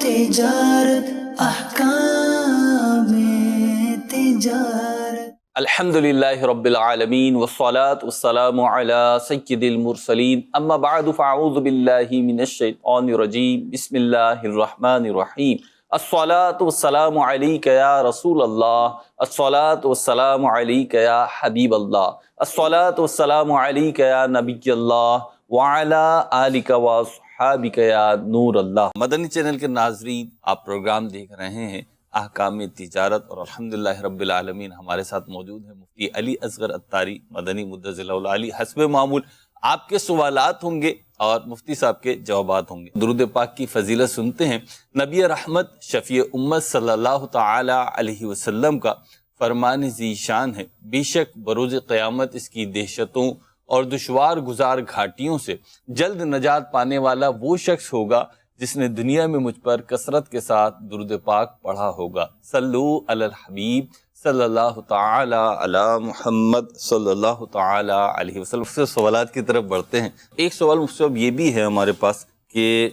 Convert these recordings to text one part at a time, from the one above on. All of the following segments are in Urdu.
تجارت احکام تجارت. الحمدللہ رب العالمین والصلاة والسلام علی سید المرسلین اما بعد فاعوذ باللہ من الشیطان الرجیم بسم اللہ الرحمن الرحیم. الصلاة والسلام علیک یا رسول اللہ، الصلاة والسلام علیک یا حبیب اللہ، الصلاة والسلام علیک یا نبی اللہ وعلی آلک واصحابک یا نور اللہ. مدنی چینل کے ناظرین، آپ پروگرام دیکھ رہے ہیں احکام تجارت، اور الحمدللہ رب العالمین ہمارے ساتھ موجود ہیں مفتی علی اصغر عطاری مدنی مدظر اللہ العالی. حسب معمول آپ کے سوالات ہوں گے اور مفتی صاحب کے جوابات ہوں گے. درود پاک کی فضیلت سنتے ہیں. نبی رحمت شفیع امت صلی اللہ تعالی علیہ وسلم کا فرمان ذی شان ہے، بے شک بروز قیامت اس کی دہشتوں اور دشوار گزار گھاٹیوں سے جلد نجات پانے والا وہ شخص ہوگا جس نے دنیا میں مجھ پر کثرت کے ساتھ درود پاک پڑھا ہوگا. صلو علی الحبیب صلی اللہ تعالی علی محمد صلی اللہ تعالی علیہ وسلم. سے سوالات کی طرف بڑھتے ہیں. ایک سوال مجھ سے اب یہ بھی ہے ہمارے پاس کہ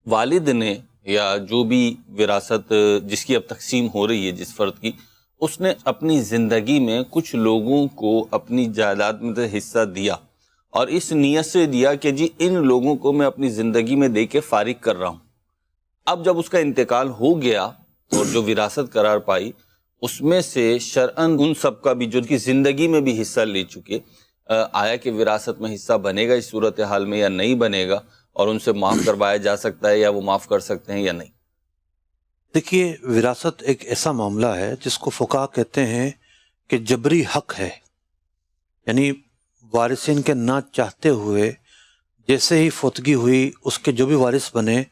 والد نے یا جو بھی وراثت جس کی اب تقسیم ہو رہی ہے جس فرد کی، اس نے اپنی زندگی میں کچھ لوگوں کو اپنی جائیداد میں سے حصہ دیا اور اس نیت سے دیا کہ جی ان لوگوں کو میں اپنی زندگی میں دے کے فارغ کر رہا ہوں. اب جب اس کا انتقال ہو گیا اور جو وراثت قرار پائی، اس میں سے شرعاً ان سب کا بھی جو کی زندگی میں بھی حصہ لے چکے، آیا کہ وراثت میں حصہ بنے گا اس صورتحال میں یا نہیں بنے گا، اور ان سے معاف کروایا جا سکتا ہے یا وہ معاف کر سکتے ہیں یا نہیں؟ دیکھیے، وراثت ایک ایسا معاملہ ہے جس کو فقہا کہتے ہیں کہ جبری حق ہے، یعنی وارثین کے نہ چاہتے ہوئے جیسے ہی فوتگی ہوئی اس کے جو بھی وارث بنے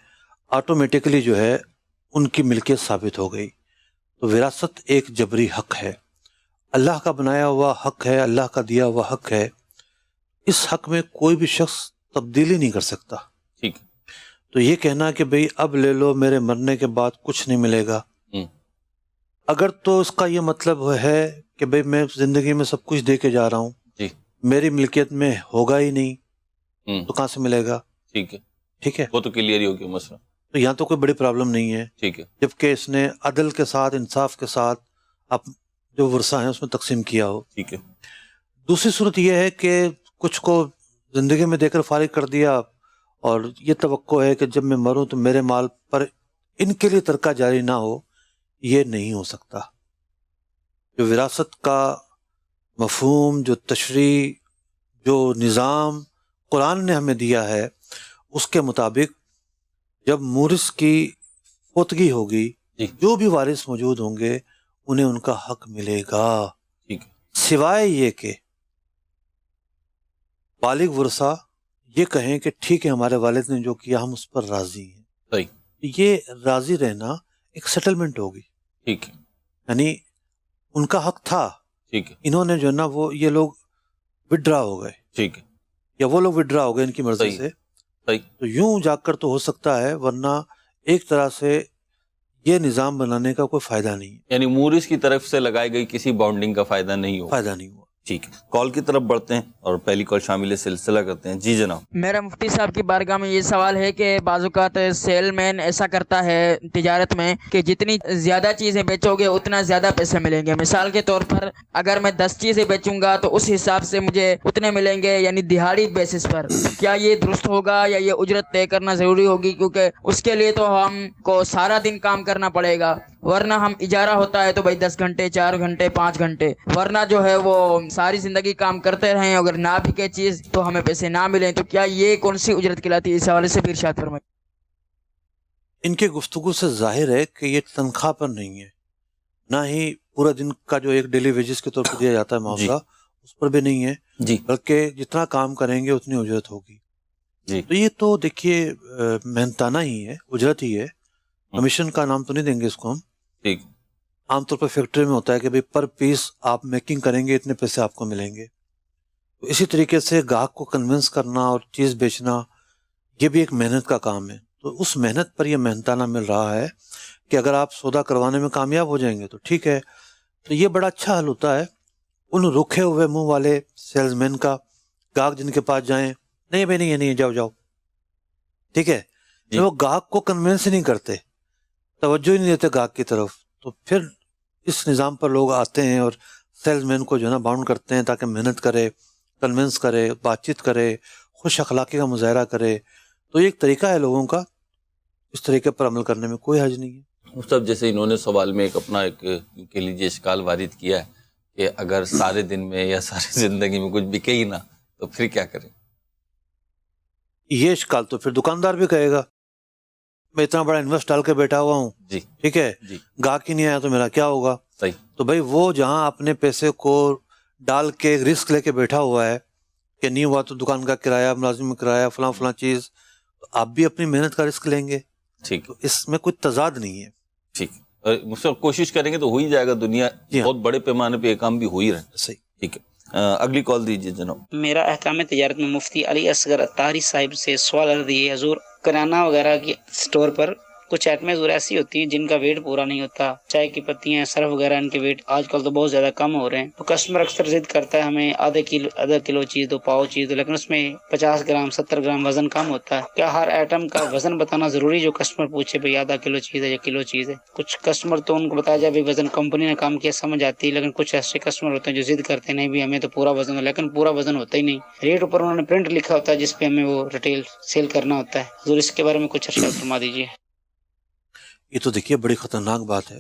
آٹومیٹکلی جو ہے ان کی ملکیت ثابت ہو گئی. تو وراثت ایک جبری حق ہے، اللہ کا بنایا ہوا حق ہے، اللہ کا دیا ہوا حق ہے. اس حق میں کوئی بھی شخص تبدیلی نہیں کر سکتا. ٹھیک. تو یہ کہنا کہ بھئی اب لے لو، میرے مرنے کے بعد کچھ نہیں ملے گا، اگر تو اس کا یہ مطلب ہے کہ بھئی میں زندگی میں سب کچھ دے کے جا رہا ہوں، میری ملکیت میں ہوگا ہی نہیں، تو کہاں سے ملے گا؟ ٹھیک ہے، وہ تو کلیئر ہی ہو گیا مسئلہ. تو یہاں تو کوئی بڑی پرابلم نہیں ہے. ٹھیک ہے، جبکہ اس نے عدل کے ساتھ، انصاف کے ساتھ اب جو ورثہ ہیں اس میں تقسیم کیا ہو. ٹھیک ہے. دوسری صورت یہ ہے کہ کچھ کو زندگی میں دے کر فارغ کر دیا اور یہ توقع ہے کہ جب میں مروں تو میرے مال پر ان کے لیے ترکہ جاری نہ ہو. یہ نہیں ہو سکتا. جو وراثت کا مفہوم، جو تشریح، جو نظام قرآن نے ہمیں دیا ہے، اس کے مطابق جب مورث کی فوتگی ہوگی جو بھی وارث موجود ہوں گے انہیں ان کا حق ملے گا، سوائے یہ کہ بالغ ورثہ یہ کہیں کہ ٹھیک ہے ہمارے والد نے جو کیا ہم اس پر راضی ہیں. یہ راضی رہنا ایک سیٹلمنٹ ہوگی. ٹھیک ہے، یعنی ان کا حق تھا، ٹھیک ہے، انہوں نے جو ہے نا وہ یہ لوگ وڈرا ہو گئے، ٹھیک ہے، یا وہ لوگ وڈرا ہو گئے ان کی مرضی سے. تو یوں جا کر تو ہو سکتا ہے، ورنہ ایک طرح سے یہ نظام بنانے کا کوئی فائدہ نہیں ہے. یعنی مورث کی طرف سے لگائی گئی کسی باؤنڈنگ کا فائدہ نہیں ہوا. ٹھیک ہے. کال کی طرف بڑھتے ہیں اور پہلی کال شامل سلسلہ کرتے ہیں. جی جناب. میرا مفتی صاحب کی بارگاہ میں یہ سوال ہے کہ بعض اوقات سیل مین ایسا کرتا ہے تجارت میں کہ جتنی زیادہ چیزیں بیچو گے اتنا زیادہ پیسے ملیں گے. مثال کے طور پر اگر میں 10 چیزیں بیچوں گا تو اس حساب سے مجھے اتنے ملیں گے، یعنی دہاڑی بیسس پر. کیا یہ درست ہوگا یا یہ اجرت طے کرنا ضروری ہوگی؟ کیونکہ اس کے لیے تو ہم کو سارا دن کام کرنا پڑے گا، ورنہ ہم اجارہ ہوتا ہے تو بھائی 10 گھنٹے 4 گھنٹے 5 گھنٹے، ورنہ جو ہے وہ ساری زندگی کام کرتے رہیں، اگر نہ بکے چیز تو ہمیں پیسے نہ ملیں. تو کیا یہ کون سی اجرت کہلاتی ہے؟ اس حوالے سے بھی ارشاد فرمائیں. ان کے گفتگو سے ظاہر ہے کہ یہ تنخواہ پر نہیں ہے، نہ ہی پورا دن کا جو ایک ڈیلی ویجز کے طور پر دیا جاتا ہے معاوضہ، اس پر بھی نہیں ہے، بلکہ جتنا کام کریں گے اتنی اجرت ہوگی. تو یہ تو دیکھیے محنتانہ ہی ہے، اجرت ہی ہے. کمیشن کا نام تو نہیں دیں گے اس کو ہم. عام طور پر فیکٹری میں ہوتا ہے کہ پر پیس آپ میکنگ کریں گے اتنے پیسے آپ کو ملیں گے. تو اسی طریقے سے گاہک کو کنونس کرنا اور چیز بیچنا یہ بھی ایک محنت کا کام ہے. تو اس محنت پر یہ محنتانہ مل رہا ہے کہ اگر آپ سودا کروانے میں کامیاب ہو جائیں گے تو ٹھیک ہے. تو یہ بڑا اچھا حل ہوتا ہے ان رکھے ہوئے منہ والے سیلز مین کا. گاہک جن کے پاس جائیں، نہیں بھائی نہیں ہے، نہیں جاؤ جاؤ، ٹھیک ہے. وہ گاہک کو کنوینس ہی نہیں کرتے، توجہ ہی نہیں دیتے گاہک کی طرف، تو پھر اس نظام پر لوگ آتے ہیں اور سیلز مین کو جو ہے نا باؤنڈ کرتے ہیں تاکہ محنت کرے، کنونس کرے، بات چیت کرے، خوش اخلاقی کا مظاہرہ کرے. تو یہ ایک طریقہ ہے لوگوں کا، اس طریقے پر عمل کرنے میں کوئی حرج نہیں ہے. صاحب جیسے انہوں نے سوال میں ایک اپنا ایک کے لیجیے اشکال وارد کیا ہے کہ اگر سارے دن میں یا ساری زندگی میں کچھ بکے ہی نہ تو پھر کیا کریں؟ یہ اشکال تو پھر دکاندار بھی کہے گا، میں اتنا بڑا انویسٹ ڈال کے بیٹھا ہوا ہوں، جی ٹھیک ہے، جی گاہک ہی نہیں آیا تو میرا کیا ہوگا؟ صحیح. تو بھائی وہ جہاں اپنے پیسے کو ڈال کے رسک لے کے بیٹھا ہوا ہے کہ نہیں ہوا تو دکان کا کرایہ، ملازم کا کرایہ، فلاں فلاں چیز، تو آپ بھی اپنی محنت کا رسک لیں گے. ٹھیک تو اس میں کوئی تضاد نہیں ہے. ٹھیک، مجھ سے کوشش کریں گے تو ہو ہی جائے گا. دنیا جی ہاں. بہت بڑے پیمانے پہ یہ کام بھی ہو ہی رہا ہے. صحیح. ٹھیک ہے، اگلی کال دیجیے جناب. میرا احکام تجارت میں مفتی علی اصغر اتاری صاحب سے سوال عرض یہ ہے، حضور کرانہ وغیرہ کی سٹور پر کچھ آئٹمیں ضرور ایسی ہوتی ہیں جن کا ویٹ پورا نہیں ہوتا، چائے کی پتیاں، سرف وغیرہ، ان کے ویٹ آج کل تو بہت زیادہ کم ہو رہے ہیں، تو کسٹمر اکثر ضد کرتا ہے ہمیں آدھا کلو چیز دو، پاؤ چیز دو، لیکن اس میں 50 گرام 70 گرام وزن کم ہوتا ہے. کیا ہر آئٹم کا وزن بتانا ضروری جو کسٹمر پوچھے بھئی آدھا کلو چیز ہے یا کلو چیز ہے؟ کچھ کسٹمر تو ان کو بتایا جائے بھئی وزن کمپنی نے کام کیا سمجھ آتی ہے، لیکن کچھ ایسے کسٹمر ہوتے ہیں جو ضد کرتے ہیں نہیں بھی ہمیں تو پورا وزن ہو، لیکن پورا وزن ہوتا ہی نہیں، ریٹ اوپر انہوں نے پرنٹ لکھا ہوتا ہے جس پہ ہمیں وہ ریٹیل سیل کرنا ہوتا ہے. حضور اس کے بارے میں کچھ ارشاد فرما دیجیے. یہ تو دیکھیے بڑی خطرناک بات ہے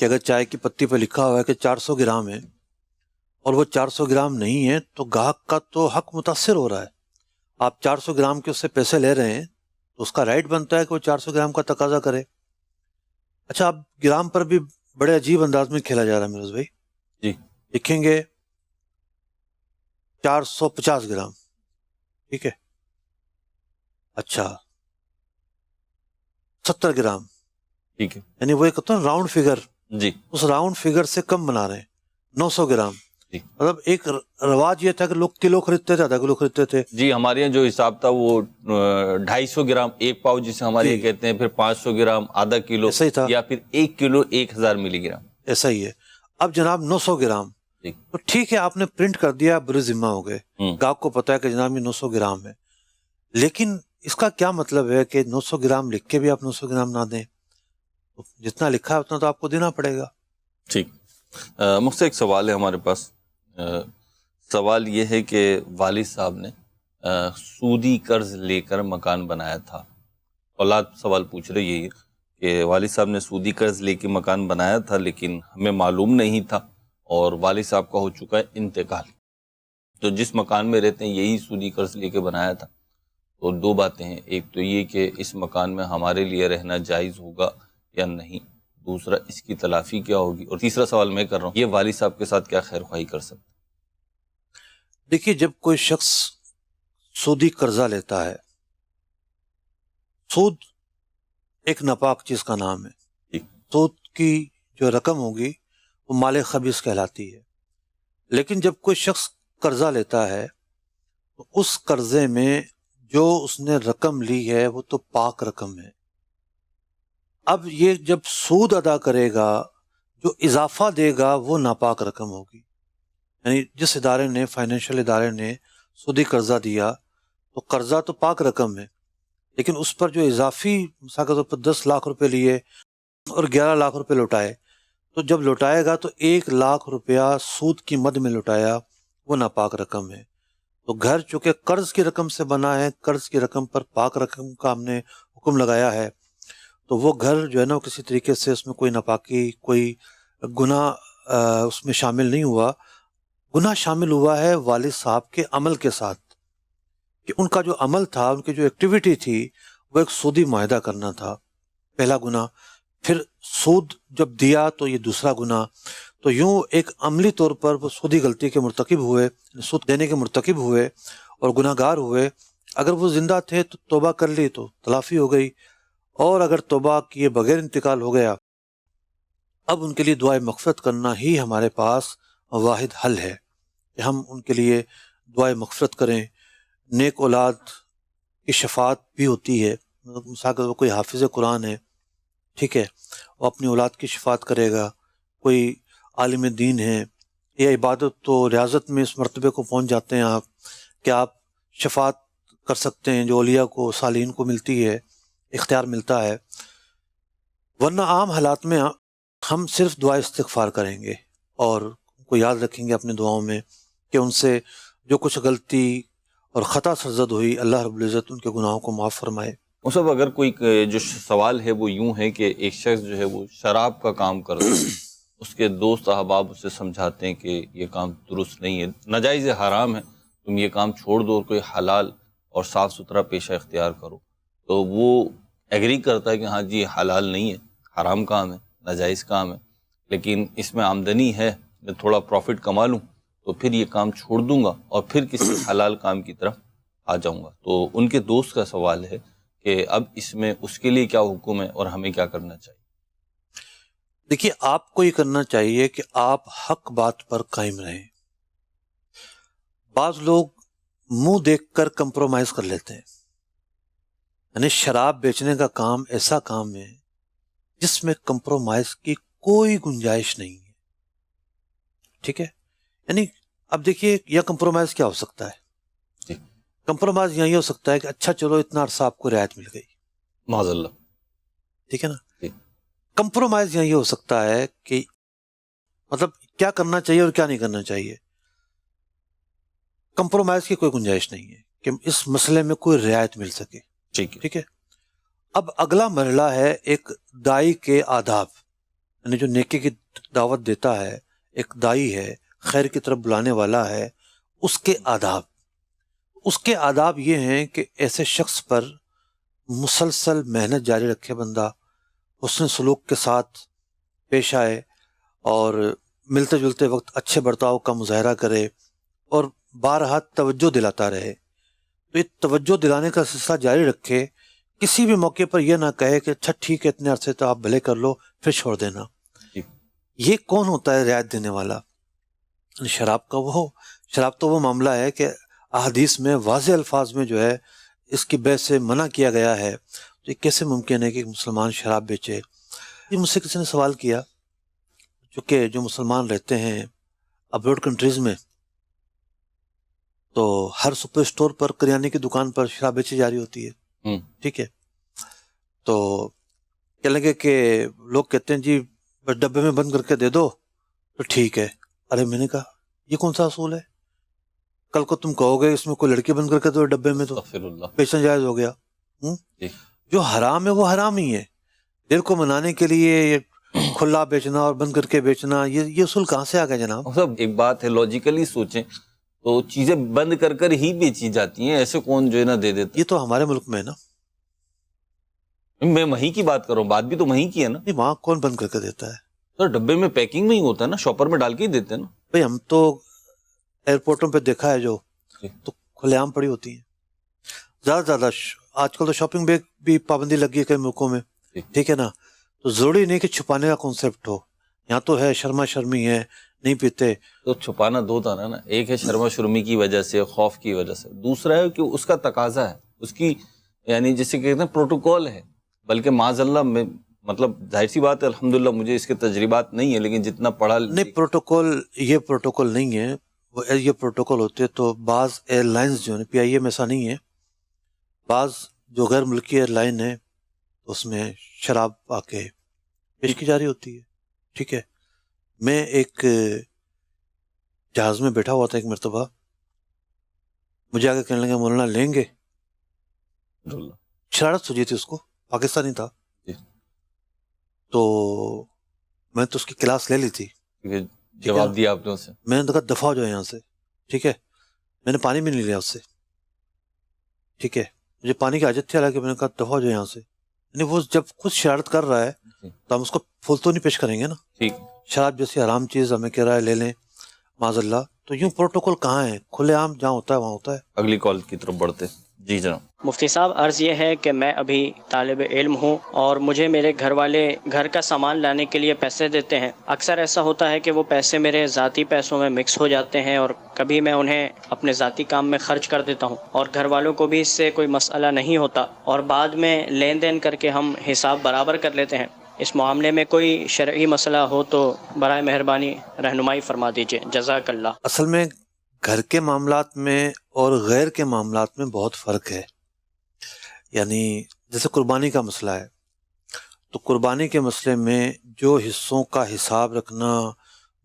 کہ اگر چائے کی پتی پہ لکھا ہوا ہے کہ 400 گرام ہے اور وہ 400 گرام نہیں ہے تو گاہک کا تو حق متاثر ہو رہا ہے. آپ 400 گرام کے اس سے پیسے لے رہے ہیں تو اس کا رائٹ بنتا ہے کہ وہ 400 گرام کا تقاضا کرے. اچھا، اب گرام پر بھی بڑے عجیب انداز میں کھیلا جا رہا ہے میروز بھائی. جی لکھیں گے 450 گرام، ٹھیک ہے، اچھا 70 گرام، ٹھیک ہے. یعنی وہ ایک ہوتا ہے راؤنڈ فگر، جی اس راؤنڈ فگر سے کم بنا رہے ہیں. 900 گرام، جی مطلب ایک رواج یہ تھا کہ لوگ کلو خریدتے تھے، آدھا کلو خریدتے تھے. جی ہمارے یہاں جو حساب تھا وہ 250 گرام ایک پاؤ جسے ہمارے جی. یہاں کہتے ہیں، پھر 500 گرام آدھا کلو، ایسا ہی تھا. یا پھر 1 کلو 1000 ملی گرام. ایسا ہی ہے. اب جناب 900 گرام، جی. تو ٹھیک ہے آپ نے پرنٹ کر دیا، بری ذمہ ہو گئے، ہوں. گاہک کو پتا ہے کہ جناب یہ 900 گرام ہے، لیکن اس کا کیا مطلب ہے کہ 900 گرام لکھ کے بھی آپ 900 گرام نہ دیں؟ جتنا لکھا ہے اتنا تو آپ کو دینا پڑے گا. ٹھیک. مجھ سے ایک سوال ہے ہمارے پاس. سوال یہ ہے کہ والد صاحب نے سودی قرض لے کر مکان بنایا تھا. اولاد سوال پوچھ رہی ہے کہ والد صاحب نے سودی قرض لے کے مکان بنایا تھا لیکن ہمیں معلوم نہیں تھا، اور والد صاحب کا ہو چکا ہے انتقال، تو جس مکان میں رہتے ہیں یہی سودی قرض لے کے بنایا تھا. تو دو باتیں ہیں، ایک تو یہ کہ اس مکان میں ہمارے لیے رہنا جائز ہوگا یا نہیں، دوسرا اس کی تلافی کیا ہوگی، اور تیسرا سوال میں کر رہا ہوں، یہ والد صاحب کے ساتھ کیا خیر خواہی کر سکتے؟ دیکھیے، جب کوئی شخص سودی قرضہ لیتا ہے، سود ایک ناپاک چیز کا نام ہے. سود کی جو رقم ہوگی وہ مال خبیث کہلاتی ہے. لیکن جب کوئی شخص قرضہ لیتا ہے تو اس قرضے میں جو اس نے رقم لی ہے وہ تو پاک رقم ہے. اب یہ جب سود ادا کرے گا، جو اضافہ دے گا وہ ناپاک رقم ہوگی. یعنی جس ادارے نے، فائنینشیل ادارے نے سودی قرضہ دیا تو قرضہ تو پاک رقم ہے، لیکن اس پر جو اضافی مثال کے طور پر 10 لاکھ روپے لیے اور 11 لاکھ روپے لوٹائے، تو جب لوٹائے گا تو 1 لاکھ روپیہ سود کی مد میں لوٹایا، وہ ناپاک رقم ہے. تو گھر چونکہ قرض کی رقم سے بنا ہے، قرض کی رقم پر پاک رقم کا ہم نے حکم لگایا ہے، تو وہ گھر جو ہے نا کسی طریقے سے اس میں کوئی ناپاکی، کوئی گناہ اس میں شامل نہیں ہوا. گناہ شامل ہوا ہے والد صاحب کے عمل کے ساتھ، کہ ان کا جو عمل تھا، ان کی جو ایکٹیویٹی تھی وہ ایک سودی معاہدہ کرنا تھا، پہلا گناہ. پھر سود جب دیا تو یہ دوسرا گناہ. تو یوں ایک عملی طور پر وہ سودی غلطی کے مرتکب ہوئے، سود دینے کے مرتکب ہوئے اور گناہ گار ہوئے. اگر وہ زندہ تھے تو توبہ کر لی تو تلافی ہو گئی، اور اگر توبہ کیے بغیر انتقال ہو گیا، اب ان کے لیے دعائے مغفرت کرنا ہی ہمارے پاس واحد حل ہے کہ ہم ان کے لیے دعائے مغفرت کریں. نیک اولاد کی شفاعت بھی ہوتی ہے. مثال کے کوئی حافظ قرآن ہے، ٹھیک ہے، وہ اپنی اولاد کی شفاعت کرے گا. کوئی عالم دین ہے، یا عبادت تو ریاضت میں اس مرتبے کو پہنچ جاتے ہیں آپ کہ آپ شفاعت کر سکتے ہیں جو اولیاء کو صالحین کو ملتی ہے، اختیار ملتا ہے، ورنہ عام حالات میں ہم صرف دعا استغفار کریں گے اور ان کو یاد رکھیں گے اپنی دعاؤں میں کہ ان سے جو کچھ غلطی اور خطا سرزد ہوئی اللہ رب العزت ان کے گناہوں کو معاف فرمائے۔ صاحب اگر کوئی جو سوال ہے وہ یوں ہے کہ ایک شخص جو ہے وہ شراب کا کام کرتا ہے، اس کے دوست احباب اسے سمجھاتے ہیں کہ یہ کام درست نہیں ہے، ناجائز ہے، حرام ہے، تم یہ کام چھوڑ دو اور کوئی حلال اور صاف ستھرا پیشہ اختیار کرو، تو وہ ایگری کرتا ہے کہ ہاں جی حلال نہیں ہے، حرام کام ہے، ناجائز کام ہے، لیکن اس میں آمدنی ہے، میں تھوڑا پروفٹ کما لوں تو پھر یہ کام چھوڑ دوں گا اور پھر کسی حلال کام کی طرف آ جاؤں گا۔ تو ان کے دوست کا سوال ہے کہ اب اس میں اس کے لیے کیا حکم ہے اور ہمیں کیا کرنا چاہیے؟ دیکھیے، آپ کو یہ کرنا چاہیے کہ آپ حق بات پر قائم رہیں۔ بعض لوگ منہ دیکھ کر کمپرومائز کر لیتے ہیں، یعنی شراب بیچنے کا کام ایسا کام ہے جس میں کمپرومائز کی کوئی گنجائش نہیں ہے، ٹھیک ہے؟ یعنی اب دیکھیے، یا کمپرومائز کیا ہو سکتا ہے؟ کمپرومائز یہی ہو سکتا ہے کہ اچھا چلو اتنا عرصہ آپ کو رعایت مل گئی، معاذ اللہ، ٹھیک ہے نا؟ کمپرومائز یہی ہو سکتا ہے کہ مطلب کیا کرنا چاہیے اور کیا نہیں کرنا چاہیے، کمپرومائز کی کوئی گنجائش نہیں ہے کہ اس مسئلے میں کوئی رعایت مل سکے، ٹھیک ہے؟ اب اگلا مرحلہ ہے ایک دائی کے آداب، یعنی جو نیکی کی دعوت دیتا ہے، ایک دائی ہے، خیر کی طرف بلانے والا ہے، اس کے آداب۔ اس کے آداب یہ ہیں کہ ایسے شخص پر مسلسل محنت جاری رکھے بندہ، حسن سلوک کے ساتھ پیش آئے اور ملتے جلتے وقت اچھے برتاؤ کا مظاہرہ کرے اور بارہا توجہ دلاتا رہے۔ تو یہ توجہ دلانے کا سلسلہ جاری رکھے، کسی بھی موقع پر یہ نہ کہے کہ اچھا ٹھیک ہے اتنے عرصے تو آپ بھلے کر لو پھر چھوڑ دینا۔ یہ کون ہوتا ہے رعایت دینے والا؟ شراب تو وہ معاملہ ہے کہ احادیث میں واضح الفاظ میں جو ہے اس کی بیع سے منع کیا گیا ہے، تو یہ کیسے ممکن ہے کہ مسلمان شراب بیچے؟ یہ مجھ سے کسی نے سوال کیا، چونکہ جو مسلمان رہتے ہیں ابروڈ کنٹریز میں، تو ہر سپر اسٹور پر کریانے کی دکان پر شراب بیچی جاری ہوتی ہے، ٹھیک ہے؟ تو کہنے لگے کہ لوگ کہتے ہیں جی بس ڈبے میں بند کر کے دے دو تو ٹھیک ہے۔ ارے میں نے کہا یہ کون سا اصول ہے؟ کل کو تم کہو گے اس میں کوئی لڑکی بند کر کے دو ڈبے میں تو بیچنا جائز ہو گیا۔ جو حرام ہے وہ حرام ہی ہے، دل کو منانے کے لیے کھلا بیچنا اور بند کر کے بیچنا، یہ اصول کہاں سے آ گیا جناب؟ صاحب ایک بات ہے، لاجیکلی سوچیں تو چیزیں بند کر کر ہی بیچی جاتی ہیں، ایسے کون جو ہے نا دے دیتا؟ یہ تو ہمارے ملک میں ہے نا، میں وہیں کی بات کر رہا ہوں، بات بھی تو وہیں کی ہے نا۔ وہاں کون بند کر کے دیتا ہے؟ سر ڈبے میں پیکنگ میں ہی ہوتا ہے نا، شاپر میں ڈال کے ہی دیتے ہیں نا۔ بھئی ہم تو ایئرپورٹوں پہ دیکھا ہے جو تو کھلے عام پڑی ہوتی ہیں، زیادہ آج کل تو شاپنگ بیگ بھی پابندی لگی ہے کئی ملکوں میں، ٹھیک ہے نا؟ تو ضروری نہیں کہ چھپانے کا کانسیپٹ ہو، یہاں تو ہے شرما شرمی ہے، نہیں پیتے۔ تو چھپانا دو طرح نا، ایک ہے شرما شرمی کی وجہ سے، خوف کی وجہ سے، دوسرا ہے کہ اس کا تقاضا ہے، اس کی یعنی جسے کہتے ہیں پروٹوکول ہے، بلکہ معاذ اللہ میں مطلب ظاہر سی بات ہے الحمدللہ مجھے اس کے تجربات نہیں ہے، لیکن جتنا پڑھا نہیں، یہ پروٹوکول نہیں ہے، یہ پروٹوکول ہوتے تو بعض ایئر لائنز جو ہیں، پی آئی اے میں ایسا نہیں ہے، بعض جو غیر ملکی ایئر لائن ہے اس میں شراب آ کے پیش کی جاری ہوتی ہے، ٹھیک ہے؟ میں ایک جہاز میں بیٹھا ہوا تھا ایک مرتبہ، مجھے آگے کہنے لگا مولانا لیں گے؟ شرارت سوچی تھی اس کو، پاکستانی تھا، تو میں تو اس کی کلاس لے لی تھی، جواب دیا آپ نے اسے؟ میں نے کہا دفعہ ہو جاؤ یہاں سے، ٹھیک ہے؟ میں نے پانی بھی نہیں لیا اس سے، ٹھیک ہے؟ مجھے پانی کی حاجت تھی، حالانکہ میں نے کہا دفعہ ہو جاؤ یہاں سے۔ یعنی وہ جب خود شرارت کر رہا ہے تو ہم اس کو پھول تو نہیں پیش کریں گے نا، ٹھیک؟ شراب جیسی حرام چیز ہمیں کہہ رہا ہے لے لیں، معاذ اللہ۔ تو یوں پروٹوکول کہاں ہے؟ کھلے عام جہاں ہوتا ہے وہاں ہوتا ہے۔ اگلی کال کی طرف بڑھتے۔ جی جناب۔ مفتی صاحب، عرض یہ ہے کہ میں ابھی طالب علم ہوں اور مجھے میرے گھر والے گھر کا سامان لانے کے لیے پیسے دیتے ہیں۔ اکثر ایسا ہوتا ہے کہ وہ پیسے میرے ذاتی پیسوں میں مکس ہو جاتے ہیں اور کبھی میں انہیں اپنے ذاتی کام میں خرچ کر دیتا ہوں اور گھر والوں کو بھی اس سے کوئی مسئلہ نہیں ہوتا، اور بعد میں لین دین کر کے ہم حساب برابر کر لیتے ہیں۔ اس معاملے میں کوئی شرعی مسئلہ ہو تو برائے مہربانی رہنمائی فرما دیجیے، جزاک اللہ۔ اصل میں گھر کے معاملات میں اور غیر کے معاملات میں بہت فرق ہے. یعنی جیسے قربانی کا مسئلہ ہے، تو قربانی کے مسئلے میں جو حصوں کا حساب رکھنا،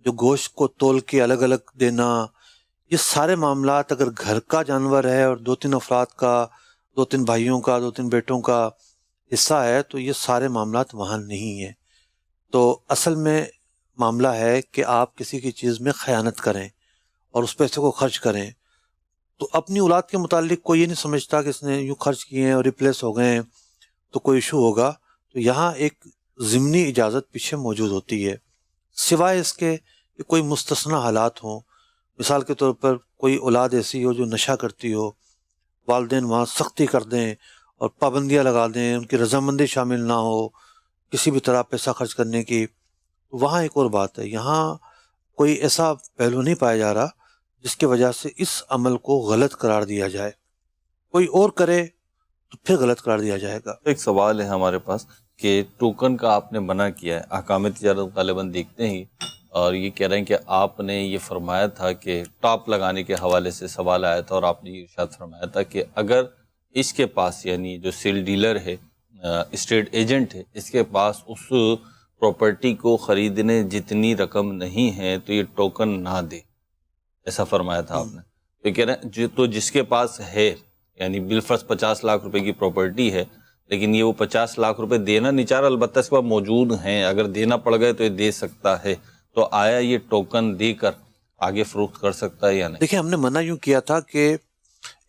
جو گوشت کو تول کے الگ الگ دینا، یہ سارے معاملات اگر گھر کا جانور ہے اور 2-3 افراد کا، 2-3 بھائیوں کا، 2-3 بیٹوں کا حصہ ہے، تو یہ سارے معاملات وہاں نہیں ہیں. تو اصل میں معاملہ ہے کہ آپ کسی کی چیز میں خیانت کریں اور اس پیسے کو خرچ کریں، تو اپنی اولاد کے متعلق کوئی یہ نہیں سمجھتا کہ اس نے یوں خرچ کیے ہیں اور ریپلیس ہو گئے ہیں تو کوئی ایشو ہوگا. تو یہاں ایک ضمنی اجازت پیچھے موجود ہوتی ہے، سوائے اس کے کہ کوئی مستثنی حالات ہوں. مثال کے طور پر کوئی اولاد ایسی ہو جو نشہ کرتی ہو، والدین وہاں سختی کر دیں اور پابندیاں لگا دیں، ان کی رضامندی شامل نہ ہو کسی بھی طرح پیسہ خرچ کرنے کی، وہاں ایک اور بات ہے. یہاں کوئی ایسا پہلو نہیں پایا جا رہا جس کی وجہ سے اس عمل کو غلط قرار دیا جائے. کوئی اور کرے تو پھر غلط قرار دیا جائے گا. ایک سوال ہے ہمارے پاس کہ ٹوکن کا آپ نے منع کیا ہے، احکام تجارت غالباً دیکھتے ہیں، اور یہ کہہ رہے ہیں کہ آپ نے یہ فرمایا تھا کہ ٹاپ لگانے کے حوالے سے سوال آیا تھا، اور آپ نے یہ ارشاد فرمایا تھا کہ اگر اس کے پاس، یعنی جو سیل ڈیلر ہے، اسٹیٹ ایجنٹ ہے، اس کے پاس اس پراپرٹی کو خریدنے جتنی رقم نہیں ہے تو یہ ٹوکن نہ دے، ایسا فرمایا تھا آپ نے. تو کہہ رہے ہیں تو جس کے پاس ہے، یعنی بالفرض 50 لاکھ روپے کی پراپرٹی ہے، لیکن یہ وہ 50 لاکھ روپے دینا نہیں چاہ رہا، البتہ اس کے پاس موجود ہیں، اگر دینا پڑ گئے تو یہ دے سکتا ہے، تو آیا یہ ٹوکن دے کر آگے فروخت کر سکتا ہے یا نہیں؟ دیکھیں، ہم نے منع یوں کیا تھا کہ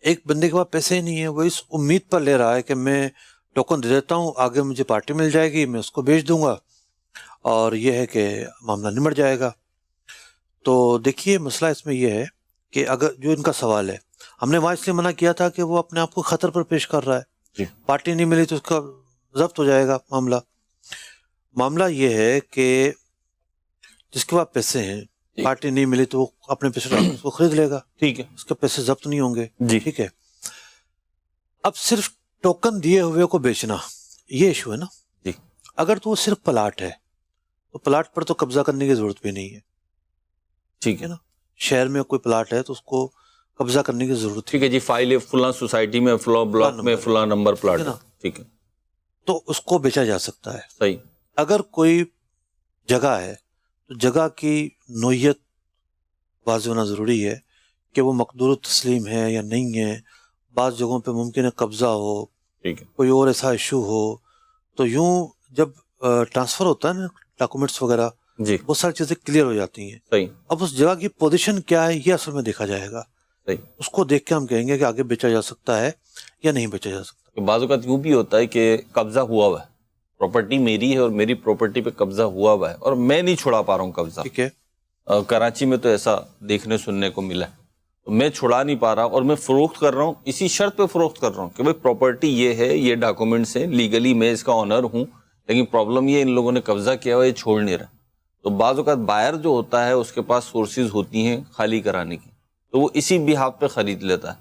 ایک بندے کے پاس پیسے ہی نہیں ہیں، وہ اس امید پر لے رہا ہے کہ میں ٹوکن دے دیتا ہوں، آگے مجھے پارٹی مل جائے گی، میں اس کو بیچ دوں گا اور یہ ہے کہ معاملہ نمٹ جائے گا. تو دیکھیے، مسئلہ اس میں یہ ہے کہ اگر جو ان کا سوال ہے، ہم نے وہاں اس لیے منع کیا تھا کہ وہ اپنے آپ کو خطر پر پیش کر رہا ہے. جی. پارٹی نہیں ملی تو اس کا ضبط ہو جائے گا. معاملہ یہ ہے کہ جس کے پاس پیسے ہیں، پارٹی نہیں ملی تو وہ اپنے پیسے اس کو خرید لے گا، ٹھیک ہے، اس کے پیسے ضبط نہیں ہوں گے. جی ٹھیک ہے. اب صرف ٹوکن دیے ہوئے کو بیچنا، یہ ایشو ہے نا. جی. اگر تو وہ صرف پلاٹ ہے تو پلاٹ پر تو قبضہ کرنے کی ضرورت بھی نہیں ہے. ٹھیک ہے نا، شہر میں کوئی پلاٹ ہے تو اس کو قبضہ کرنے کی ضرورت ٹھیک ہے جی، فائل فلاں سوسائٹی میں فلاں بلاک میں فلاں نمبر پلاٹ ہے، ٹھیک ہے، تو اس کو بیچا جا سکتا ہے. صحیح. اگر کوئی جگہ ہے تو جگہ کی نوعیت واضح ہونا ضروری ہے کہ وہ مقدور تسلیم ہے یا نہیں ہے. بعض جگہوں پہ ممکن ہے قبضہ ہو، ٹھیک ہے، کوئی اور ایسا ایشو ہو، تو یوں جب ٹرانسفر ہوتا ہے نا ڈاکومنٹس وغیرہ، جی وہ ساری چیزیں کلیئر ہو جاتی ہیں. صحیح. اب اس جگہ کی پوزیشن کیا ہے یہ اصل میں دیکھا جائے گا. صحیح. اس کو دیکھ کے ہم کہیں گے کہ آگے بیچا جا سکتا ہے یا نہیں بیچا جا سکتا. کہ بعض اوقات یوں بھی ہوتا ہے کہ قبضہ ہوا ہوا ہے، پراپرٹی میری ہے اور میری پراپرٹی پہ قبضہ ہوا ہوا ہے اور میں نہیں چھڑا پا رہا ہوں قبضہ. ٹھیک ہے. کراچی میں تو ایسا دیکھنے سننے کو ملا ہے، تو میں چھڑا نہیں پا رہا اور میں فروخت کر رہا ہوں، اسی شرط پہ فروخت کر رہا ہوں کہ بھائی پراپرٹی یہ ہے، یہ ڈاکومنٹس ہیں، لیگلی میں اس کا آنر ہوں، لیکن پرابلم یہ ان لوگوں نے قبضہ کیا ہوا، یہ چھوڑ نہیں رہا. تو بعض اوقات بائر جو ہوتا ہے اس کے پاس سورسز ہوتی ہیں خالی کرانے کی، تو وہ اسی بہاف پہ خرید لیتا ہے.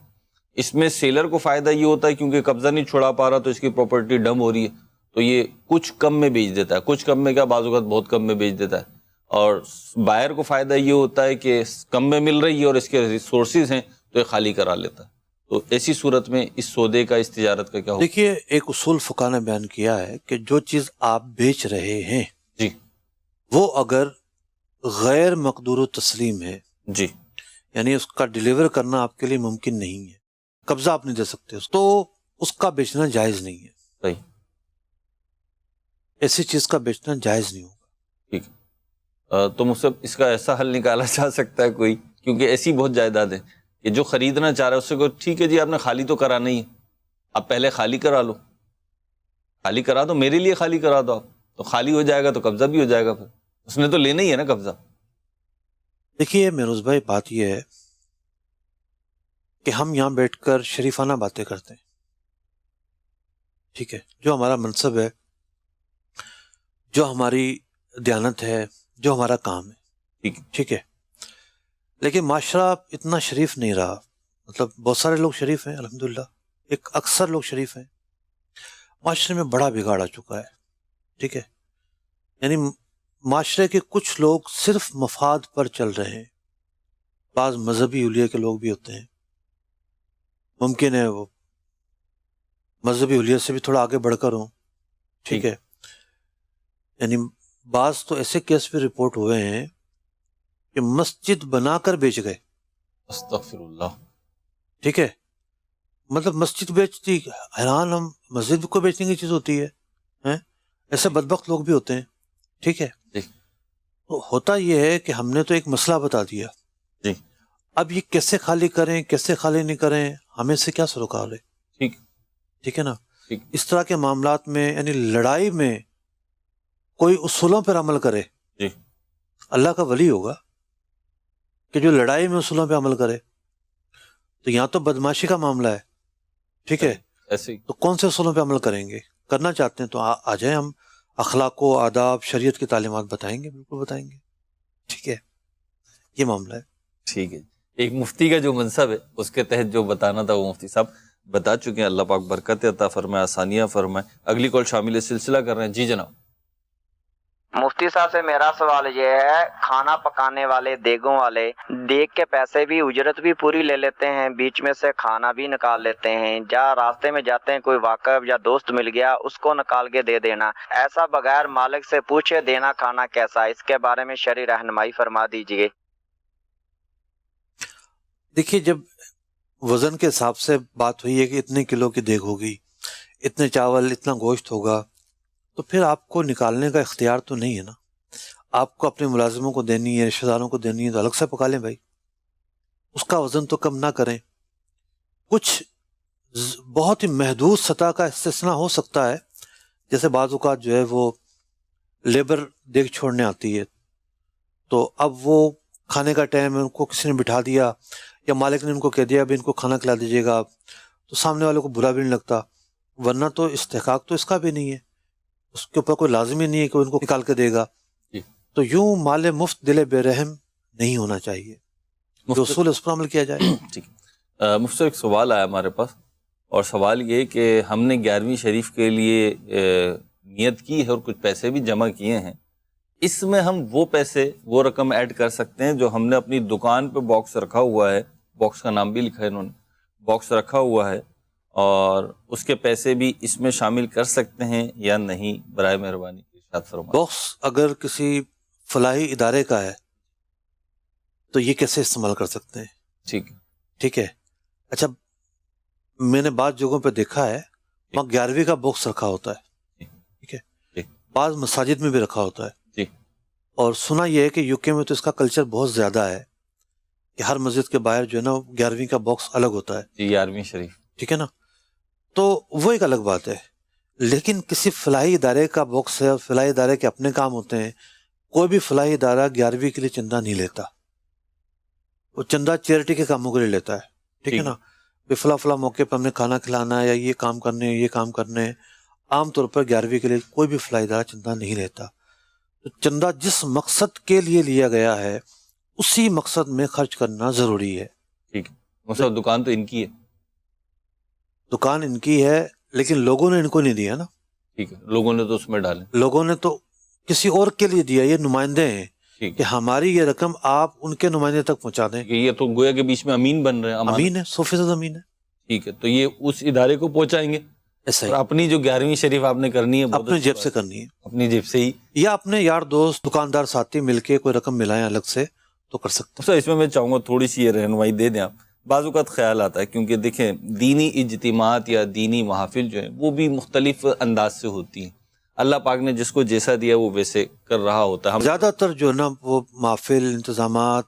اس میں سیلر کو فائدہ یہ ہوتا ہے کیونکہ قبضہ نہیں چھڑا پا رہا تو اس کی پراپرٹی ڈم ہو رہی ہے، تو یہ کچھ کم میں بیچ دیتا ہے، کچھ کم میں کیا، بعض اوقات بہت کم میں بیچ دیتا ہے. اور بائر کو فائدہ یہ ہوتا ہے کہ کم میں مل رہی ہے اور اس کے ریسورسز ہیں تو یہ خالی کرا لیتا ہے. تو ایسی صورت میں اس سودے کا، اس تجارت کا کیا ہوگا؟ دیکھیے، ایک اصول فقہ نے بیان کیا ہے کہ جو چیز آپ بیچ رہے ہیں جی، وہ اگر غیر مقدور تسلیم ہے، جی، یعنی اس کا ڈیلیور کرنا آپ کے لیے ممکن نہیں ہے، قبضہ آپ نہیں دے سکتے، تو اس کا بیچنا جائز نہیں ہے. صحیح. ایسی چیز کا بیچنا جائز نہیں ہوگا. ٹھیک ہے. تو مجھ سے اس کا ایسا حل نکالا جا سکتا ہے کوئی، کیونکہ ایسی بہت جائیداد ہے کہ جو خریدنا چاہ رہا ہے اس سے کوئی، ٹھیک ہے جی آپ نے خالی تو کرانا ہی ہے، آپ پہلے خالی کرا لو، خالی کرا دو، میرے لیے خالی کرا دو آپ، تو خالی ہو جائے گا تو قبضہ بھی ہو جائے گا، پھر اس نے تو لینا ہی ہے نا قبضہ. دیکھیے مہروز بھائی، بات یہ ہے کہ ہم یہاں بیٹھ کر شریفانہ باتیں کرتے ہیں، ٹھیک ہے، جو ہمارا منصب ہے، جو ہماری دیانت ہے، جو ہمارا کام ہے، ٹھیک ہے، لیکن معاشرہ اتنا شریف نہیں رہا. مطلب بہت سارے لوگ شریف ہیں الحمدللہ، ایک اکثر لوگ شریف ہیں، معاشرے میں بڑا بگاڑ آ چکا ہے. ٹھیک ہے، یعنی معاشرے کے کچھ لوگ صرف مفاد پر چل رہے ہیں. بعض مذہبی اولیاء کے لوگ بھی ہوتے ہیں ممکن ہے وہ مذہبی حلیت سے بھی تھوڑا آگے بڑھ کر ہوں، ٹھیک ہے، یعنی بعض تو ایسے کیس بھی رپورٹ ہوئے ہیں کہ مسجد بنا کر بیچ گئے، استغفر اللہ، ٹھیک ہے، مطلب مسجد بیچتی، حیران ہم، مسجد کو بیچنے کی چیز ہوتی ہے، ہیں؟ ایسے بدبخت لوگ بھی ہوتے ہیں، ٹھیک ہے، جی تو ہوتا یہ ہے کہ ہم نے تو ایک مسئلہ بتا دیا، جی اب یہ کیسے خالی کریں کیسے خالی نہیں کریں، ہمیں سے کیا سروکار ہے، ٹھیک ٹھیک ہے نا. ٹھیک اس طرح کے معاملات میں یعنی لڑائی میں کوئی اصولوں پر عمل کرے، جی اللہ کا ولی ہوگا کہ جو لڑائی میں اصولوں پہ عمل کرے. تو یہاں تو بدماشی کا معاملہ ہے، ٹھیک ہے، ایسے ہی تو کون سے اصولوں پہ عمل کریں گے؟ کرنا چاہتے ہیں تو آ جائیں، ہم اخلاق و آداب شریعت کی تعلیمات بتائیں گے، بالکل بتائیں گے، ٹھیک ہے، یہ معاملہ ہے. ٹھیک ہے. ایک مفتی کا جو منصب ہے اس کے تحت جو بتانا تھا وہ مفتی صاحب بتا چکے ہیں. اللہ پاک برکت عطا فرمائے، آسانیاں فرمائے. اگلی کال شامل سلسلہ کر رہے ہیں. جی جناب. مفتی صاحب سے میرا سوال یہ ہے، کھانا پکانے والے دیگوں والے دیگ کے پیسے بھی اجرت بھی پوری لے لیتے ہیں، بیچ میں سے کھانا بھی نکال لیتے ہیں، جہاں راستے میں جاتے ہیں کوئی واقف یا دوست مل گیا اس کو نکال کے دے دینا، ایسا بغیر مالک سے پوچھے دینا کھانا کیسا؟ اس کے بارے میں شرعی رہنمائی فرما دیجیے. دیکھیے، جب وزن کے حساب سے بات ہوئی ہے کہ اتنے کلو کی دیگ ہوگی، اتنے چاول، اتنا گوشت ہوگا، تو پھر آپ کو نکالنے کا اختیار تو نہیں ہے نا. آپ کو اپنے ملازموں کو دینی ہے، رشتہ داروں کو دینی ہے، تو الگ سے پکا لیں بھائی، اس کا وزن تو کم نہ کریں. کچھ بہت ہی محدود سطح کا استثناء ہو سکتا ہے، جیسے بعض اوقات جو ہے وہ لیبر دیگ چھوڑنے آتی ہے، تو اب وہ کھانے کا ٹائم ہے، ان کو کسی نے بٹھا دیا یا مالک نے ان کو کہہ دیا ابھی ان کو کھانا کھلا دیجیے گا، تو سامنے والے کو برا بھی نہیں لگتا، ورنہ تو استحقاق تو اس کا بھی نہیں ہے، اس کے اوپر کوئی لازمی نہیں ہے کہ ان کو نکال کے دے گا. جی. تو یوں مال مفت دل بے رحم نہیں ہونا چاہیے، جو اصول ہے اس پر عمل کیا جائے. ٹھیک. مفتی صاحب ایک سوال آیا ہمارے پاس، اور سوال یہ کہ ہم نے 11ویں شریف کے لیے نیت کی ہے اور کچھ پیسے بھی جمع کیے ہیں، اس میں ہم وہ پیسے وہ رقم ایڈ کر سکتے ہیں جو ہم نے اپنی دکان پہ باکس رکھا ہوا ہے، باکس کا نام بھی لکھا ہے انہوں نے، باکس رکھا ہوا ہے، اور اس کے پیسے بھی اس میں شامل کر سکتے ہیں یا نہیں؟ برائے مہربانی ارشاد فرمائیں. باکس اگر کسی فلاحی ادارے کا ہے تو یہ کیسے استعمال کر سکتے ہیں؟ ٹھیک ہے. ٹھیک ہے. اچھا، میں نے بعض جگہوں پہ دیکھا ہے وہاں 11ویں کا باکس رکھا ہوتا ہے، ٹھیک ہے، ٹھیک. بعض مساجد میں بھی رکھا ہوتا ہے، جی. اور سنا یہ ہے کہ یو کے میں تو اس کا کلچر بہت زیادہ ہے کہ ہر مسجد کے باہر جو ہے نا 11ویں کا باکس الگ ہوتا ہے. جی 11ویں شریف. ٹھیک ہے نا، تو وہ ایک الگ بات ہے. لیکن کسی فلاحی ادارے کا باکس ہے اور فلاحی ادارے کے اپنے کام ہوتے ہیں. کوئی بھی فلاحی ادارہ 11ویں کے لیے چندہ نہیں لیتا، وہ چندہ چیریٹی کے کاموں کے لیے لیتا ہے، ٹھیک ہے نا. فلاں موقع پہ ہم نے کھانا کھلانا ہے یا یہ کام کرنے ہیں یہ کام کرنے ہیں. عام طور پر 11ویں کے لیے کوئی بھی فلاحی ادارہ چندہ نہیں لیتا. تو چندہ جس مقصد کے لیے لیا گیا ہے اسی مقصد میں خرچ کرنا ضروری ہے. ٹھیک ہے. مطلب دکان تو ان کی ہے، دکان ان کی ہے، لیکن لوگوں نے ان کو نہیں دیا نا. ٹھیک ہے، لوگوں نے تو اس میں ڈالے، لوگوں نے تو کسی اور کے لیے دیا. یہ نمائندے ہیں ٹھیک کہ ہے، ہماری یہ رقم آپ ان کے نمائندے تک پہنچا دیں. کہ یہ تو گویا کے بیچ میں امین بن رہے ہیں، امین ہے، 100% امین ہے. ٹھیک ہے. تو یہ اس ادارے کو پہنچائیں گے، ایسا اور ہی اپنی جو 11ویں شریف آپ نے کرنی ہے اپنے جیب سے کرنی ہے، اپنی جیب سے ہی. یا اپنے یار دوست دکاندار ساتھی مل کے کوئی رقم ملائیں الگ سے تو کر سکتے ہیں. سر اس میں چاہوں گا تھوڑی سی یہ رہنمائی دے دیں آپ. بعض اوقات خیال آتا ہے، کیونکہ دیکھیں دینی اجتماعات یا دینی محافل جو ہیں وہ بھی مختلف انداز سے ہوتی ہیں. اللہ پاک نے جس کو جیسا دیا وہ ویسے کر رہا ہوتا ہے. ہم زیادہ تر جو ہے نا وہ محافل، انتظامات،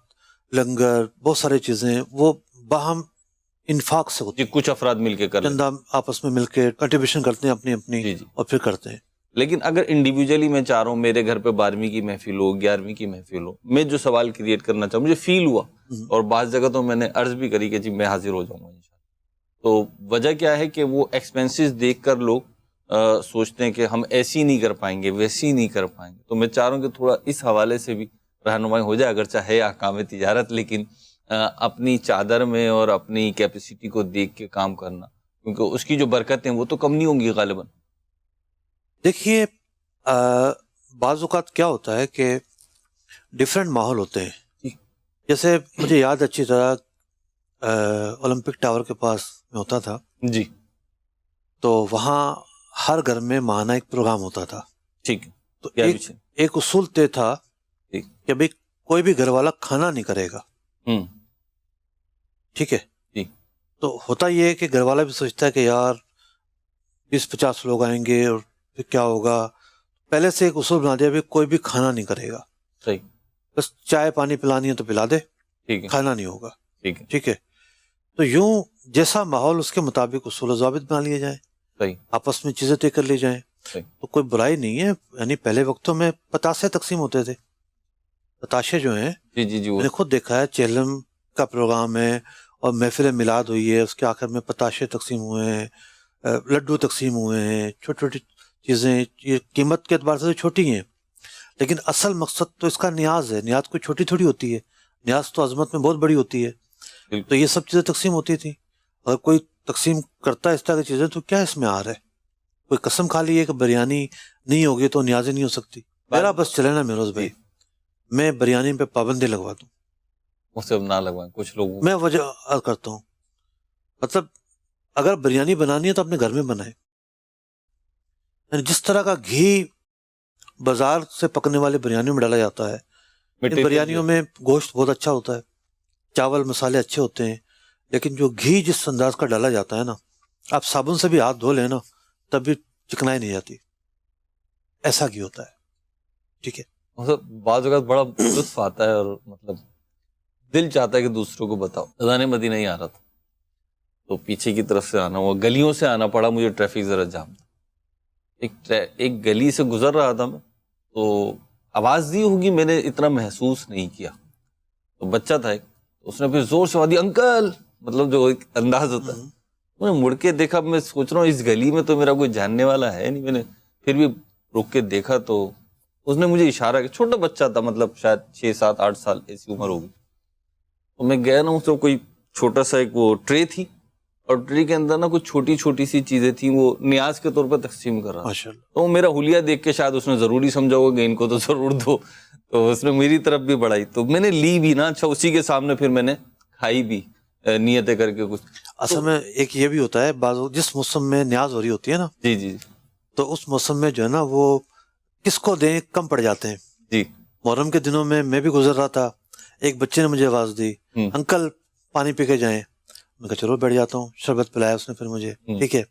لنگر، بہت ساری چیزیں وہ باہم انفاق سے ہوتی جی کچھ افراد مل کے کر لیتے چندہ آپس میں مل کے کنٹریبیوشن کرتے ہیں اپنی اپنی، جی جی. اور پھر کرتے ہیں. لیکن اگر انڈیویجولی میں چاہ رہا ہوں میرے گھر پہ 12ویں کی محفل ہو، 11ویں کی محفل ہو، میں جو سوال کریٹ کرنا چاہوں، مجھے فیل ہوا اور بعض جگہ تو میں نے عرض بھی کری کہ جی میں حاضر ہو جاؤں گا انشاءاللہ. تو وجہ کیا ہے کہ وہ ایکسپینسز دیکھ کر لوگ سوچتے ہیں کہ ہم ایسی نہیں کر پائیں گے، ویسی نہیں کر پائیں گے. تو میں چاہ رہا ہوں کہ تھوڑا اس حوالے سے بھی رہنمائی ہو جائے، اگرچہ ہے احکام تجارت، لیکن اپنی چادر میں اور اپنی کیپیسٹی کو دیکھ کے کام کرنا، کیونکہ اس کی جو برکتیں وہ تو کم نہیں ہوں گی غالباً. دیکھیے بعض اوقات کیا ہوتا ہے کہ ڈیفرنٹ ماحول ہوتے ہیں. جیسے مجھے یاد اچھی طرح اولمپک ٹاور کے پاس میں ہوتا تھا جی تو وہاں ہر گھر میں ماہانہ ایک پروگرام ہوتا تھا. ٹھیک ہے. تو کیا ایک پیچھے؟ ایک اصول طے تھا ٹھیک. کہ بھئی کوئی بھی گھر والا کھانا نہیں کرے گا. ہوں. ٹھیک ہے. جی. تو ہوتا یہ ہے کہ گھر والا بھی سوچتا ہے کہ یار 20-50 لوگ آئیں گے اور پھر کیا ہوگا. پہلے سے ایک اصول بنا دیا بھی کوئی بھی کھانا نہیں کرے گا. صحیح. بس چائے پانی پلانی ہے تو پلا دے, ٹھیک ہے. کھانا نہیں ہوگا. ٹھیک ہے. ٹھیک ہے. تو یوں جیسا ماحول اس کے مطابق اصول و ضوابط بنا لیے جائیں, صحیح. آپس میں چیزیں طے کر لی جائیں. صحیح. تو کوئی برائی نہیں ہے. یعنی پہلے وقتوں میں پتاشے تقسیم ہوتے تھے. پتاشے جو ہیں جی جی جی میں نے خود دیکھا ہے, چہلم کا پروگرام ہے اور محفل میلاد ہوئی ہے, اس کے آخر میں پتاشے تقسیم ہوئے ہیں, لڈو تقسیم ہوئے ہیں, چھوٹی چھوٹی چیزیں. یہ قیمت کے اعتبار سے چھوٹی ہیں لیکن اصل مقصد تو اس کا نیاز ہے. نیاز کوئی چھوٹی تھوڑی ہوتی ہے, نیاز تو عظمت میں بہت بڑی ہوتی ہے. تو یہ سب چیزیں تقسیم ہوتی تھیں. اگر کوئی تقسیم کرتا ہے اس طرح کی چیزیں تو کیا اس میں آ رہا ہے؟ کوئی قسم کھا لی ہے کہ بریانی نہیں ہوگی تو نیاز ہی نہیں ہو سکتی. میرا بس چلے نا میروز بھائی, میں بریانی پہ پابندی لگوا دوں. اس سے نہ لگوائیں کچھ لوگوں. میں وجہ عرض کرتا ہوں, مطلب اگر بریانی بنانی ہے تو اپنے گھر میں بنائیں. یعنی جس طرح کا گھی بازار سے پکنے والے بریانیوں میں ڈالا جاتا ہے, ان بریانیوں میں گوشت بہت اچھا ہوتا ہے, چاول مسالے اچھے ہوتے ہیں, لیکن جو گھی جس انداز کا ڈالا جاتا ہے نا, آپ صابن سے بھی ہاتھ دھو لیں نا تب بھی چکنائی نہیں جاتی. ایسا گھی ہوتا ہے. ٹھیک ہے. مطلب بعض اوقات بڑا لطف آتا ہے اور مطلب دل چاہتا ہے کہ دوسروں کو بتاؤ. اذان مدینہ نہیں آ رہا تھا تو پیچھے کی طرف سے آنا ہوا, گلیوں سے آنا پڑا مجھے, ٹریفک ذرا جام تھا. ایک گلی سے گزر رہا تھا میں, تو آواز دی ہوگی, میں نے اتنا محسوس نہیں کیا. تو بچہ تھا ایک, اس نے پھر زور سے آواز دی انکل, مطلب جو ایک انداز ہوتا ہے. میں نے مڑ کے دیکھا, میں سوچ رہا ہوں اس گلی میں تو میرا کوئی جاننے والا ہے نہیں. میں نے پھر بھی رک کے دیکھا تو اس نے مجھے اشارہ کیا. چھوٹا بچہ تھا, مطلب شاید 6-7-8 سال ایسی عمر ہوگی. تو میں گیا نا, اس کو کوئی چھوٹا سا ایک وہ ٹرے تھی, اور ٹرے کے اندر نا کچھ چھوٹی چھوٹی سی چیزیں تھیں, وہ نیاز کے طور پر تقسیم کر رہا. تو میرا حلیہ دیکھ کے شاید اس نے ضروری سمجھا ہوگا کہ ان کو تو ضرور دو, تو اس نے میری طرف بھی بڑھائی, تو میں نے لی بھی نا. اچھا, اسی کے سامنے پھر میں نے کھائی بھی نیتیں کر کے کچھ. اصل میں ایک یہ بھی ہوتا ہے, بعض جس موسم میں نیاز ہو رہی ہوتی ہے نا, جی جی, تو اس موسم میں جو ہے نا وہ کس کو دیں کم پڑ جاتے ہیں. جی. محرم کے دنوں میں بھی گزر رہا تھا, ایک بچے نے مجھے آواز دی, انکل پانی پی کے جائیں. میں کہا چلو بیٹھ جاتا ہوں, شربت پلایا اس نے پھر مجھے. ٹھیک ہے.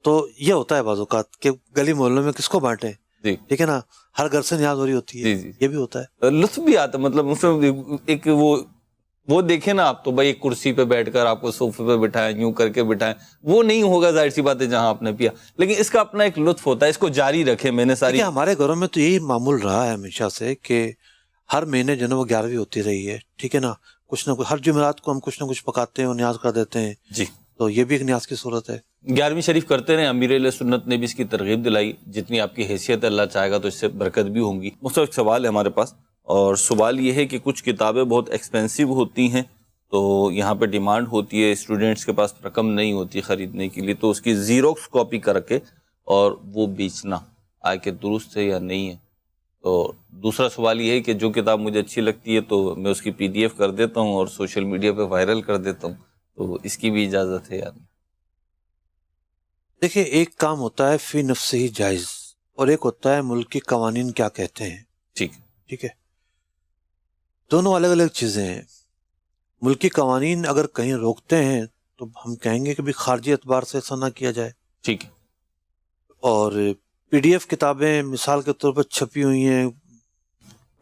تو یہ ہوتا ہے بعض اوقات کہ گلی محلوں میں کس کو بانٹیں. ٹھیک ہے نا, ہر گھر سے نیاز ہو رہی ہوتی ہے. یہ بھی ہوتا ہے, لطف بھی آتا ہے. مطلب اس میں ایک وہ دیکھیں نا آپ, تو بھائی ایک کرسی پہ بیٹھ کر آپ کو صوفے پہ بٹھائیں, یوں کر کے بٹھائیں, وہ نہیں ہوگا ظاہر سی بات ہے جہاں آپ نے پیا, لیکن اس کا اپنا ایک لطف ہوتا ہے. اس کو جاری رکھیں. میں نے ساری, ہمارے گھروں میں تو یہی معمول رہا ہے ہمیشہ سے کہ ہر مہینے جو ہے نا وہ 11ویں ہوتی رہی ہے. ٹھیک ہے نا, کچھ نہ کچھ ہر جمعرات کو ہم کچھ نہ کچھ پکاتے ہیں اور نیاز کر دیتے ہیں. جی, تو یہ بھی ایک نیاز کی صورت ہے. 11ویں شریف کرتے رہے. امیر علیہ سنت نے بھی اس کی ترغیب دلائی. جتنی آپ کی حیثیت اللہ چاہے گا تو اس سے برکت بھی ہوں گی. مختلف سوال ہے ہمارے پاس, اور سوال یہ ہے کہ کچھ کتابیں بہت ایکسپینسو ہوتی ہیں, تو یہاں پہ ڈیمانڈ ہوتی ہے, اسٹوڈنٹس کے پاس رقم نہیں ہوتی خریدنے کے لیے, تو اس کی زیروکس کاپی کر کے اور وہ بیچنا آئے کہ درست ہے یا نہیں ہے. تو دوسرا سوال یہ ہے کہ جو کتاب مجھے اچھی لگتی ہے تو میں اس کی PDF کر دیتا ہوں اور سوشل میڈیا پہ وائرل کر دیتا ہوں, تو اس کی بھی اجازت ہے یا نہیں؟ دیکھیں, ایک کام ہوتا ہے فی نفس ہی جائز, اور ایک ہوتا ہے ملکی قوانین کیا کہتے ہیں. ٹھیک ہے, دونوں الگ الگ چیزیں ہیں. ملکی قوانین اگر کہیں روکتے ہیں تو ہم کہیں گے کہ بھی خارجی اعتبار سے ایسا نہ کیا جائے. ٹھیک ہے. اور PDF کتابیں مثال کے طور پر چھپی ہوئی ہیں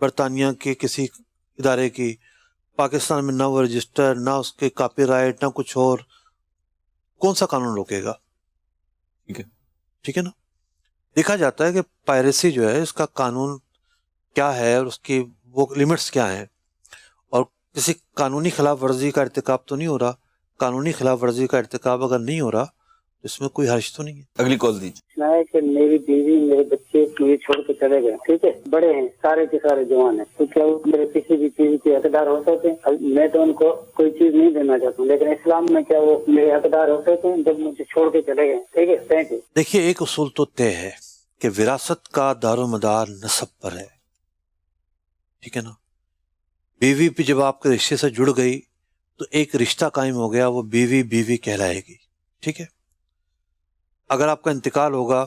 برطانیہ کے کسی ادارے کی, پاکستان میں نہ وہ رجسٹر, نہ اس کے کاپی رائٹ, نہ کچھ اور, کون سا قانون روکے گا؟ ٹھیک ہے نا. دیکھا جاتا ہے کہ پائریسی جو ہے اس کا قانون کیا ہے اور اس کی وہ لیمٹس کیا ہیں, اور کسی قانونی خلاف ورزی کا ارتکاب تو نہیں ہو رہا. قانونی خلاف ورزی کا ارتکاب اگر نہیں ہو رہا تو اس میں کوئی حرج تو نہیں ہے. اگلی کال دیجیے. کہ میری بیوی میرے بچے مجھے چھوڑ کے چلے گئے. ٹھیک ہے, بڑے ہیں, سارے کے سارے جوان ہیں, تو کیا وہ میرے کسی بھی چیز کے حقدار ہو سکتے ہیں؟ میں تو ان کو کوئی چیز نہیں دینا چاہتا ہوں, لیکن اسلام میں کیا وہ میرے حقدار ہو سکتے ہیں جب مجھے چھوڑ کے چلے گئے؟ ٹھیک ہے, تھینک یو. دیکھیے, ایک اصول تو طے ہے کہ وراثت کا دار و مدار نسب پر ہے. ٹھیک ہے نا. بیوی بھی جب آپ کے رشتے سے جڑ گئی تو ایک رشتہ قائم ہو گیا, وہ بیوی بیوی کہلائے گی. ٹھیک ہے. اگر آپ کا انتقال ہوگا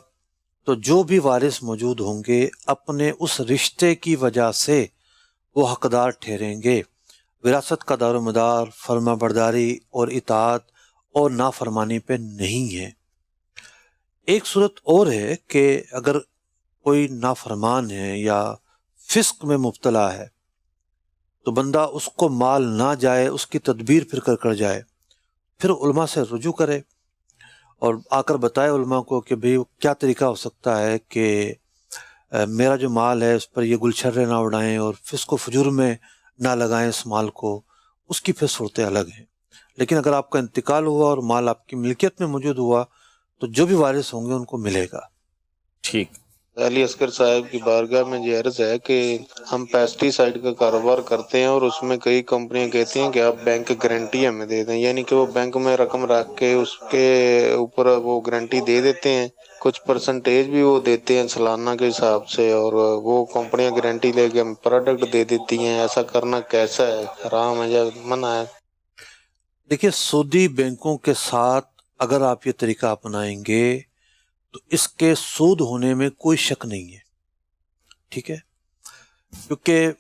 تو جو بھی وارث موجود ہوں گے اپنے اس رشتے کی وجہ سے وہ حقدار ٹھہریں گے. وراثت کا دار و مدار فرما برداری اور اطاعت اور نافرمانی پہ نہیں ہے. ایک صورت اور ہے کہ اگر کوئی نافرمان ہے یا فسق میں مبتلا ہے تو بندہ اس کو مال نہ جائے, اس کی تدبیر پھر کر جائے, پھر علماء سے رجوع کرے اور آ کر بتائے علماء کو کہ بھئی کیا طریقہ ہو سکتا ہے کہ میرا جو مال ہے اس پر یہ گلچھرے نہ اڑائیں اور فسق و فجور میں نہ لگائیں اس مال کو. اس کی پھر صورتیں الگ ہیں. لیکن اگر آپ کا انتقال ہوا اور مال آپ کی ملکیت میں موجود ہوا تو جو بھی وارث ہوں گے ان کو ملے گا. ٹھیک. علی اصغر صاحب کی بارگاہ میں یہ عرض ہے کہ ہم پیسٹی سائڈ کا کاروبار کرتے ہیں اور اس میں کئی کمپنیاں کہتی ہیں کہ آپ بینک گارنٹی ہمیں دے دیں, یعنی کہ وہ بینک میں رقم رکھ کے اس کے اوپر وہ گارنٹی دے دیتے ہیں, کچھ پرسنٹیج بھی وہ دیتے ہیں سالانہ کے حساب سے, اور وہ کمپنیاں گارنٹی لے کے ہم پروڈکٹ دے دیتی ہیں. ایسا کرنا کیسا ہے, حرام ہے یا منع ہے؟ دیکھیے, سودی بینکوں کے ساتھ اگر آپ یہ طریقہ اپنائیں گے تو اس کے سود ہونے میں کوئی شک نہیں ہے. ٹھیک ہے. کیونکہ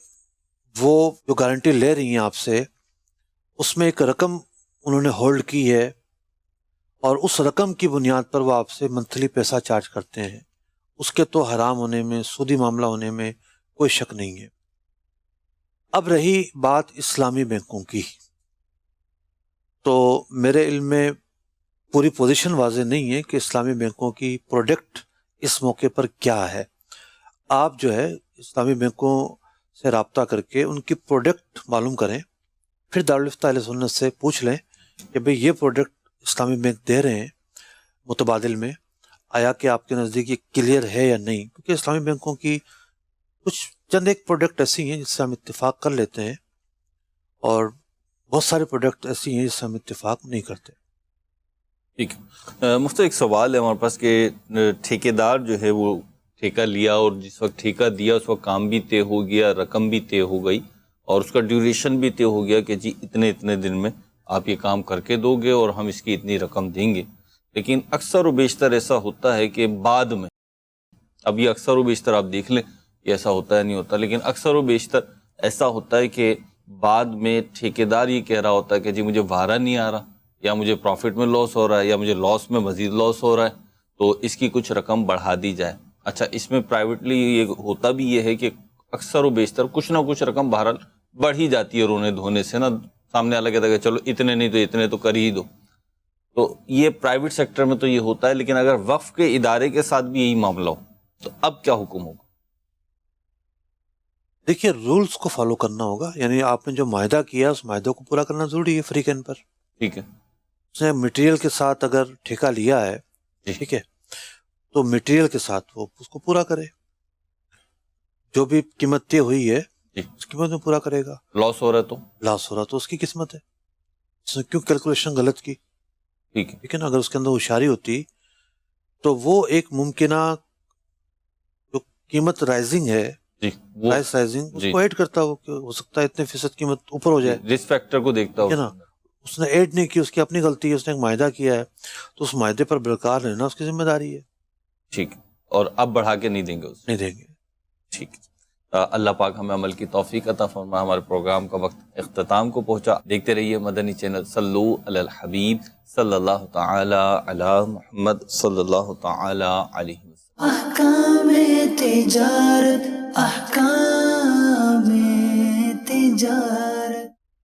وہ جو گارنٹی لے رہی ہیں آپ سے اس میں ایک رقم انہوں نے ہولڈ کی ہے اور اس رقم کی بنیاد پر وہ آپ سے منتھلی پیسہ چارج کرتے ہیں. اس کے تو حرام ہونے میں, سودی معاملہ ہونے میں کوئی شک نہیں ہے. اب رہی بات اسلامی بینکوں کی, تو میرے علم میں پوری پوزیشن واضح نہیں ہے کہ اسلامی بینکوں کی پروڈکٹ اس موقع پر کیا ہے. آپ جو ہے اسلامی بینکوں سے رابطہ کر کے ان کی پروڈکٹ معلوم کریں, پھر دارالفتہ اہل سنت سے پوچھ لیں کہ بھئی یہ پروڈکٹ اسلامی بینک دے رہے ہیں متبادل میں, آیا کہ آپ کے نزدیک یہ کلیئر ہے یا نہیں. کیونکہ اسلامی بینکوں کی کچھ چند ایک پروڈکٹ ایسی ہیں جس سے ہم اتفاق کر لیتے ہیں اور بہت سارے پروڈکٹ ایسی ہیں جس سے ہم اتفاق نہیں کرتے. ٹھیک. مفتی ایک سوال ہے ہمارے پاس کہ ٹھیکیدار جو ہے وہ ٹھیکہ لیا اور جس وقت ٹھیکہ دیا اس وقت کام بھی طے ہو گیا, رقم بھی طے ہو گئی اور اس کا ڈیوریشن بھی طے ہو گیا کہ جی اتنے دن میں آپ یہ کام کر کے دو گے اور ہم اس کی اتنی رقم دیں گے. لیکن اکثر و بیشتر ایسا ہوتا ہے کہ بعد میں, اب یہ اکثر و بیشتر آپ دیکھ لیں یہ ایسا ہوتا ہے نہیں ہوتا, لیکن اکثر و بیشتر ایسا ہوتا ہے کہ بعد میں ٹھیکیدار یہ کہہ رہا ہوتا ہے کہ جی مجھے وارہ نہیں آ رہا, یا مجھے پروفٹ میں لاس ہو رہا ہے, یا مجھے لاس میں مزید لاس ہو رہا ہے, تو اس کی کچھ رقم بڑھا دی جائے. اچھا, اس میں پرائیویٹلی یہ ہوتا بھی یہ ہے کہ اکثر و بیشتر کچھ نہ کچھ رقم بہرحال بڑھ ہی جاتی ہے رونے دھونے سے نا, سامنے والا کہتا ہے کہ چلو اتنے نہیں تو اتنے تو کر ہی دو. تو یہ پرائیویٹ سیکٹر میں تو یہ ہوتا ہے, لیکن اگر وقف کے ادارے کے ساتھ بھی یہی معاملہ ہو تو اب کیا حکم ہوگا؟ دیکھیے, رولز کو فالو کرنا ہوگا. یعنی آپ نے جو معاہدہ کیا اس معاہدے کو پورا کرنا ضروری ہے فری کین پر. ٹھیک ہے. اس نے مٹیریل کے ساتھ اگر ٹھیکہ لیا ہے, ٹھیک ہے, تو مٹیریل کے ساتھ وہ اس کو پورا کرے. جو بھی قیمت طے ہوئی ہے اس قیمت میں پورا کرے گا. لاس ہو رہا ہے تو لاس ہو رہا تو اس کی قسمت ہے, اس نے کیوں کیلکولیشن غلط کی. ٹھیک ہے نا. اگر اس کے اندر ہوشیاری ہوتی تو وہ ایک ممکنہ جو قیمت رائزنگ ہے, پرائس رائزنگ, اس کو ایڈ کرتا ہو کہ ہو سکتا ہے اتنے فیصد قیمت اوپر ہو جائے. رسک فیکٹر کو دیکھتا ہو نا. اس نے ایڈ نہیں کی, اس کی اپنی غلطی ہے, اس نے ایک معاہدہ کیا ہے تو اس معاہدے پر برقرار رہنا اس کی ذمہ داری ہے. ٹھیک. اور اب بڑھا کے نہیں دیں گے, نہیں دیں گے. ٹھیک. اللہ پاک ہمیں عمل کی توفیق عطا فرمائے. ہمارے پروگرام کا وقت اختتام کو پہنچا. دیکھتے رہیے مدنی چینل. صلو علی الحبیب صلی اللہ تعالی علی محمد صلی اللہ تعالی علیہ وسلم. احکام تجارت, احکام